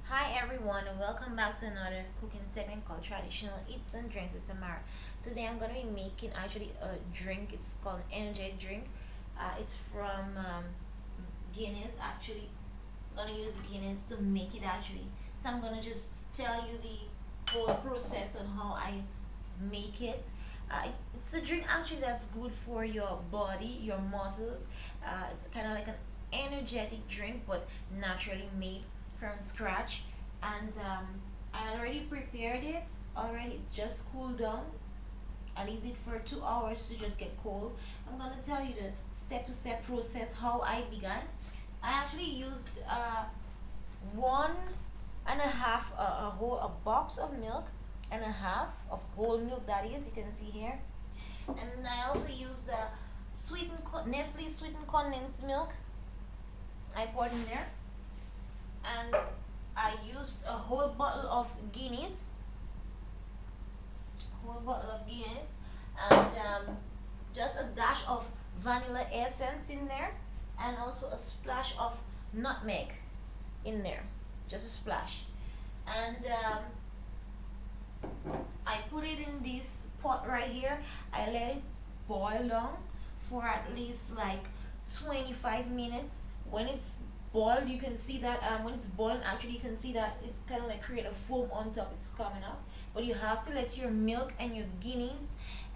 Hi everyone and welcome back to another cooking segment called Traditional Eats and Drinks with Tamara. Today I'm going to be making actually a drink. It's called an energetic drink. It's from Guinness actually. I'm going to use the Guinness to make it actually. So I'm going to just tell you the whole process on how I make it. It's a drink actually that's good for your body, your muscles. It's kind of like an energetic drink but naturally made from scratch. And I already prepared it already. It's just cooled down. I leave it for 2 hours to just get cold. I'm gonna tell you the step-to-step process how I began. I actually used one and a half a box of milk and a half of whole milk, that is, you can see here. And I also used Nestle sweetened condensed milk. I poured in there, and I used a whole bottle of Guinness, and just a dash of vanilla essence in there, and also a splash of nutmeg in there, just a splash. And I put it in this pot right here. I let it boil down for at least like 25 minutes. When it's boiled, you can see that when it's boiling, actually you can see that it's kind of like create a foam on top. It's coming up, but you have to let your milk and your guineas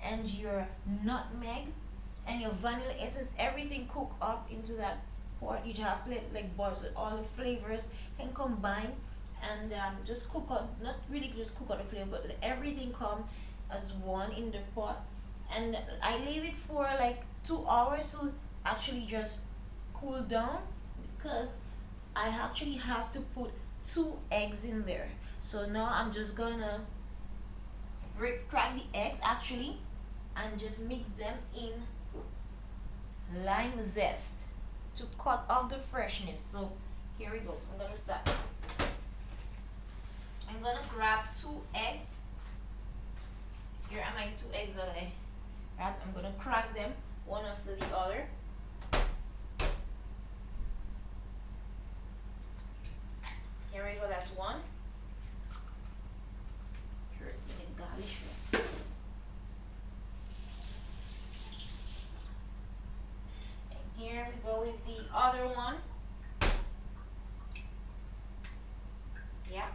and your nutmeg and your vanilla essence, everything cook up into that pot. You have to let it like boil so all the flavors can combine, and just cook out, not really just cook out the flavor, but let everything come as one in the pot. And I leave it for like 2 hours to actually just cool down, because I actually have to put 2 eggs in there. So now I'm just gonna crack the eggs actually, and just mix them in lime zest to cut off the freshness. So here we go. I'm gonna start. I'm gonna grab 2 eggs. Here are my 2 eggs that I grabbed. I'm gonna crack them one after the other. Here we go, that's one. Here's the garlic. And here we go with the other one. Yeah.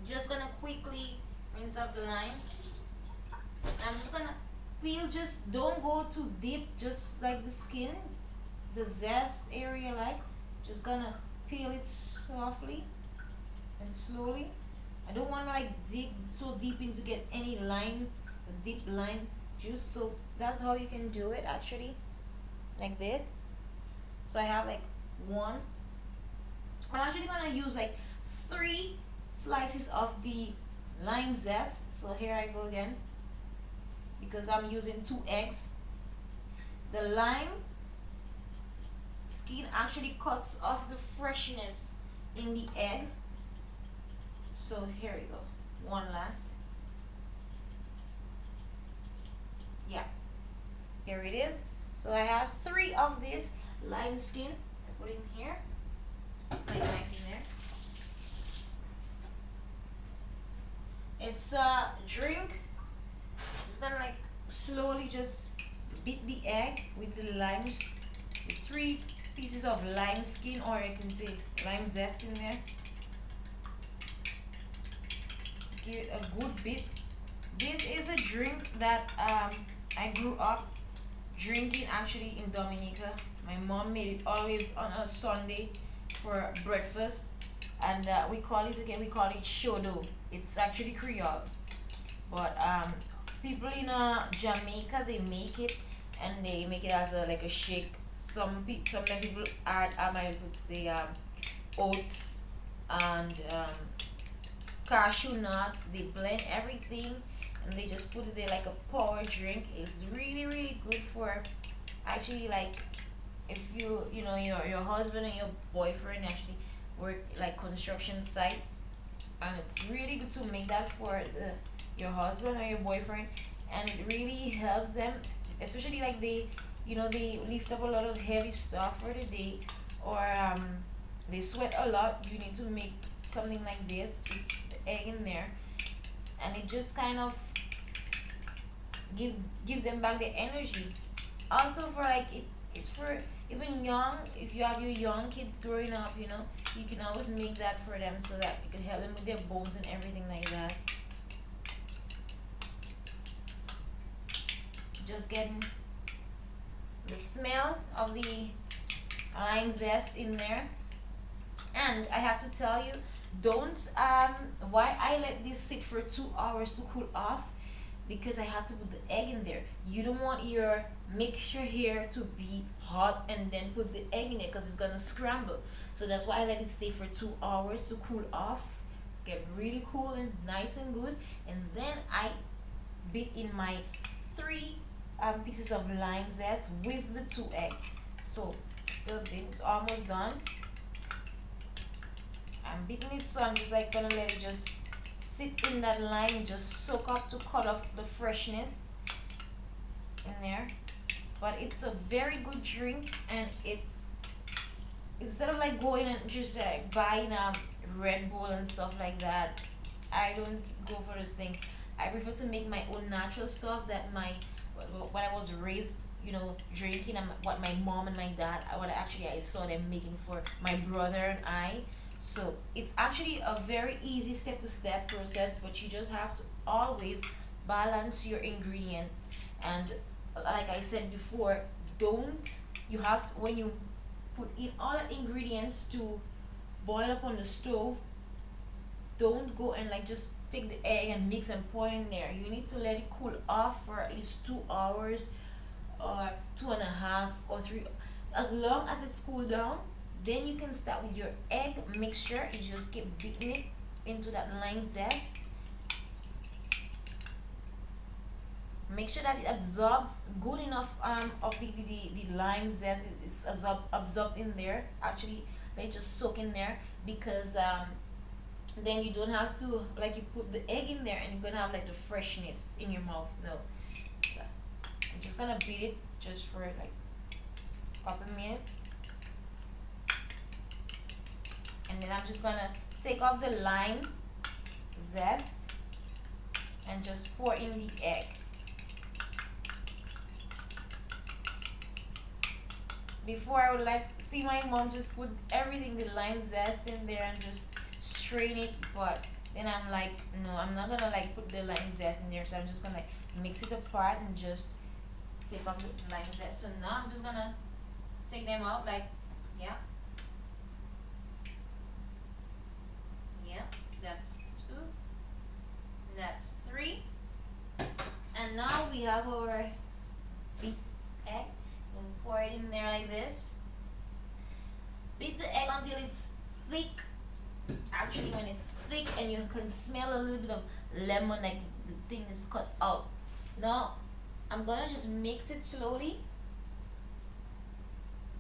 Just gonna quickly rinse up the lime. I'm just gonna peel, just don't go too deep, just like the skin, the zest area, like just gonna peel it softly and slowly. I don't want to like dig so deep in to get any lime, the deep lime juice. So that's how you can do it actually, like this. So I have like one. I'm actually gonna use like 3 slices of the lime zest. So here I go again, because I'm using 2 eggs. The lime skin actually cuts off the freshness in the egg. So here we go. One last. Yeah, here it is. So I have 3 of this lime skin. I put in here. My knife in there. It's a drink. Just gonna like slowly just beat the egg with the limes, with 3 pieces of lime skin, or you can say lime zest in there. Give it a good beat. This is a drink that I grew up drinking actually in Dominica. My mom made it always on a Sunday for breakfast, and we call it, again, we call it chaudo. It's actually Creole, but people in Jamaica, they make it, and they make it as a like a shake. Some people add, I would say, oats and cashew nuts. They blend everything and they just put it there like a power drink. It's really really good for actually, like, if your husband and your boyfriend actually work like construction site, and it's really good to make that for your husband or your boyfriend, and it really helps them, especially like they lift up a lot of heavy stuff for the day, or they sweat a lot. You need to make something like this with the egg in there, and it just kind of gives them back their energy. Also, for like it's for even young, if you have your young kids growing up, you can always make that for them, so that it can help them with their bones and everything like that. Just getting the smell of the lime zest in there. And I have to tell you, don't why I let this sit for 2 hours to cool off, because I have to put the egg in there. You don't want your mixture here to be hot and then put the egg in it, because it's gonna scramble. So that's why I let it stay for 2 hours to cool off, get really cool and nice and good. And then I beat in my three pieces of lime zest with the 2 eggs. So still beating, it's almost done. I'm beating it, so I'm just like gonna let it just sit in that lime, just soak up to cut off the freshness in there. But it's a very good drink, and it's instead of like going and just like buying a Red Bull and stuff like that, I don't go for those things. I prefer to make my own natural stuff that what I was raised, drinking, and what my mom and my dad, what actually I saw them making for my brother and I. So it's actually a very easy step to step process, but you just have to always balance your ingredients. And like I said before, don't you have to, when you put in all the ingredients to boil up on the stove, don't go and like just take the egg and mix and pour in there. You need to let it cool off for at least 2 hours, or 2.5 or 3, as long as it's cooled down. Then you can start with your egg mixture. You just keep beating it into that lime zest. Make sure that it absorbs good enough of the lime zest is absorbed in there. Actually, they just soak in there, because then you don't have to, like, you put the egg in there and you're gonna have like the freshness in your mouth. No. So I'm just gonna beat it just for like a couple minutes. And then I'm just gonna take off the lime zest and just pour in the egg. Before, I would like see my mom just put everything, the lime zest in there, and just strain it, but then I'm like, no, I'm not gonna like put the lime zest in there, so I'm just gonna like mix it apart and just take off the lime zest. So now I'm just gonna take them out, like, yeah. That's 2, that's 3, and now we have our beat egg. We'll pour it in there like this. Beat the egg until it's thick. Actually, when it's thick and you can smell a little bit of lemon, like the thing is cut out. Now I'm gonna just mix it slowly.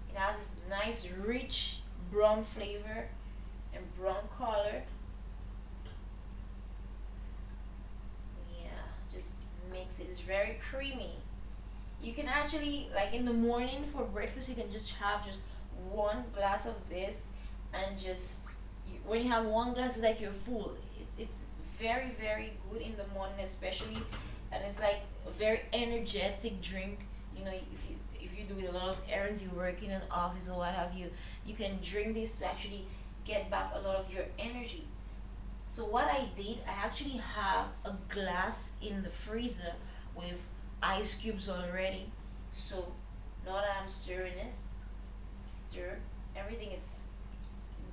It has this nice rich brown flavor and brown color. Makes it, it's very creamy. You can actually, like, in the morning for breakfast, you can just have just 1 glass of this, and just when you have 1 glass, it's like you're full. It's very, very good in the morning especially, and it's like a very energetic drink. If you do a lot of errands, you work in an office or what have you, you can drink this to actually get back a lot of your energy. So what I did, I actually have a glass in the freezer with ice cubes already. So now that I'm stirring this, stir everything, it's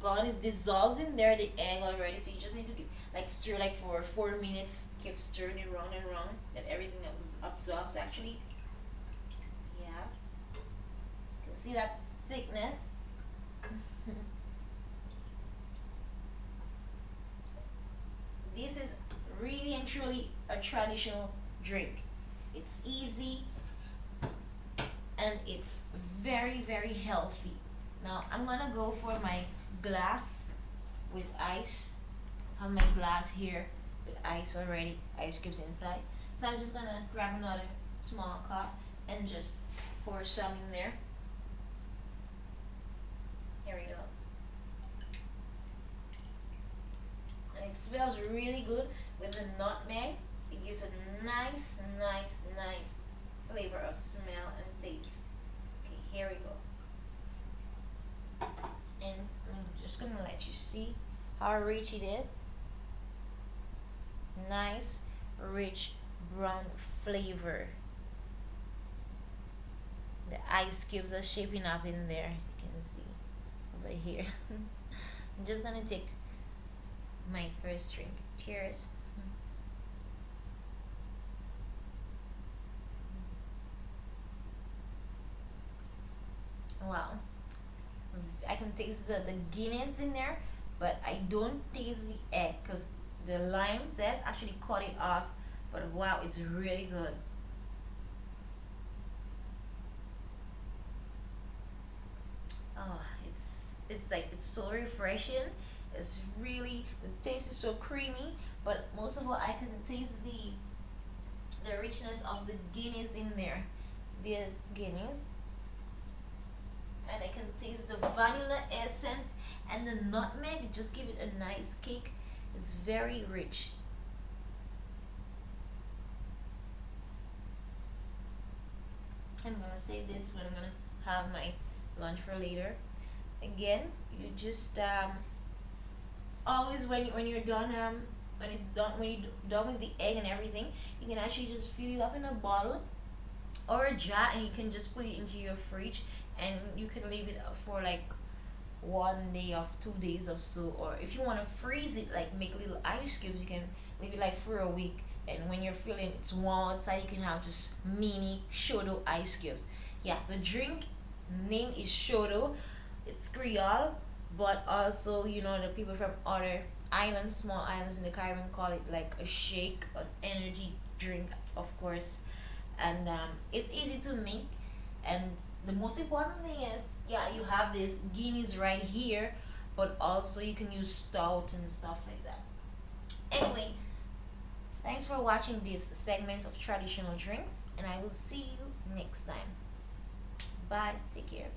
gone, it's dissolved in there, the egg already. So you just need to keep like stir like for 4 minutes, keep stirring it round and round, that everything that was absorbs actually. Yeah, you can see that thickness. This is really and truly a traditional drink. It's easy and it's very, very healthy. Now I'm gonna go for my glass with ice. I have my glass here with ice already, ice cubes inside. So I'm just gonna grab another small cup and just Pour some in there. Here we go. And it smells really good with the nutmeg. It gives a nice, nice, nice flavor of smell and taste. Okay, here we go. And I'm just gonna let you see how rich it is. Nice, rich brown flavor. The ice cubes are shaping up in there, as you can see over here. I'm just gonna take my first drink. Cheers. Wow. I can taste the guinness in there, but I don't taste the egg because the lime zest actually cut it off. But wow, it's really good. Oh, it's like it's so refreshing. It's really the taste is so creamy, but most of all, I can taste the richness of the guinness in there. This guinness, and I can taste the vanilla essence and the nutmeg. Just give it a nice kick. It's very rich. I'm gonna save this when I'm gonna have my lunch for later. Again, you just always when you're done when it's done when you're done with the egg and everything, you can actually just fill it up in a bottle or a jar, and you can just put it into your fridge, and you can leave it for like 1 day of 2 days or so. Or if you want to freeze it, like make little ice cubes, you can leave it like for a week, and when you're feeling it's warm outside, you can have just mini chaudo ice cubes. Yeah, the drink name is chaudo. It's Creole, but also the people from other islands, small islands in the Caribbean, call it like a shake, an energy drink, of course. And it's easy to make, and the most important thing is, yeah, you have this guineas right here, but also you can use stout and stuff like that. Anyway, thanks for watching this segment of traditional drinks, and I will see you next time. Bye, take care.